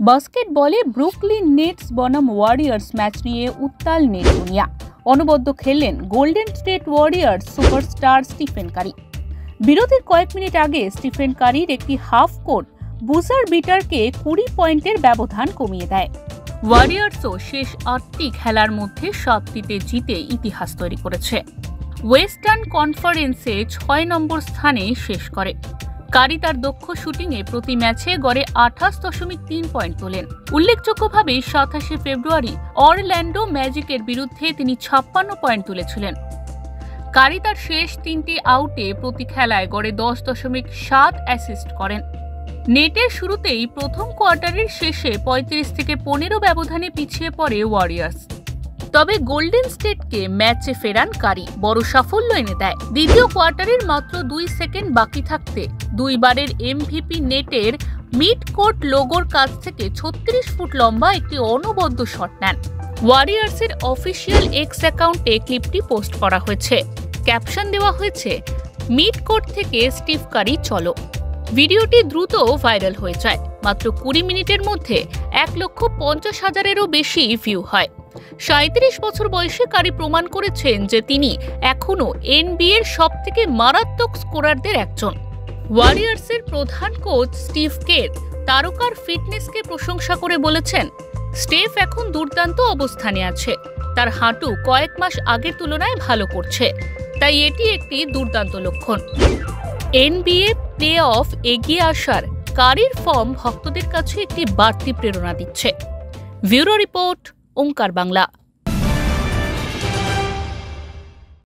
বাস্কেটবলে Brooklyn নেটস বনাম warriors match নিয়ে উত্তাল নেট দুনিয়া। অনবদ্য খেললেন golden state warriors superstar Stephen Curry. বিরতির কয়েক মিনিট আগে স্টিফেন কারির একটি হাফ কোর্ট বুজার বিটারকে 20 পয়েন্টের ব্যবধান কমিয়ে দেয়। ওয়ারিয়ার্সও শেষ 8টি খেলার মধ্যে 7টিতে জিতে ইতিহাস তৈরি করেছে। ওয়েস্টার্ন কনফারেন্সে 6 নম্বর স্থানে শেষ করে। কারি তার দক্ষ শুটিংয়ে প্রতি ম্যাচে গড়ে 28.3 পয়েন্ট তোলেন। উল্লেখযোগ্যভাবে 27 ফেব্রুয়ারি অরল্যান্ডো ম্যাজিকের বিরুদ্ধে তিনি 56 পয়েন্ট তুলেছিলেন। কারি তার শেষ 3টি আউটে প্রতি খেলায় গড়ে 10.7 অ্যাসিস্ট করেন। নেটের শুরুতেই প্রথম কোয়ার্টারের শেষে 35 থেকে 15 ব্যবধানে পিছিয়ে পড়ে ওয়ারিয়ার্স। তবে গোল্ডেন স্টেটকে ম্যাচে ফেরান কারি বড় সাফল্য এনে দেয়। দ্বিতীয় কোয়ার্টারের মাত্র 2 সেকেন্ড বাকি থাকতে দুইবারের এমভিপি নেটের মিড কোর্ট লোগোর কাছ থেকে 36 ফুট লম্বা একটি অনবদ্য শট নেন। ওয়ারিয়ার্সের অফিসিয়াল এক্স অ্যাকাউন্টে ক্লিপটি পোস্ট করা হয়েছে। ক্যাপশন দেওয়া হয়েছে, মিড কোর্ট থেকে স্টিভ কারি চলো। ভিডিওটি দ্রুত ভাইরাল হয়ে যায়। মাত্র 20 মিনিটের মধ্যে 1,50,000-এরও বেশি ভিউ হয়। 37 বছর বয়সে কারি প্রমাণ করেছেন যে তিনি এখনও এনবিএর সবথেকে মারাত্মক স্কোরারদের একজন। ওয়ারিয়ার্সের প্রধান কোচ স্টিভ কের তারকার ফিটনেসকে প্রশংসা করে বলেছেন, স্টেফ এখন দুর্দান্ত অবস্থানে আছে। তার হাঁটু কয়েক মাস আগের তুলনায় ভালো করছে, তাই এটি একটি দুর্দান্ত লক্ষণ। এনবিএ প্লে অফ এগিয়ে আসার কারির ফর্ম ভক্তদের কাছে একটি বাড়তি প্রেরণা দিচ্ছে। ব্যুরো রিপোর্ট, ওঙ্কার বাংলা।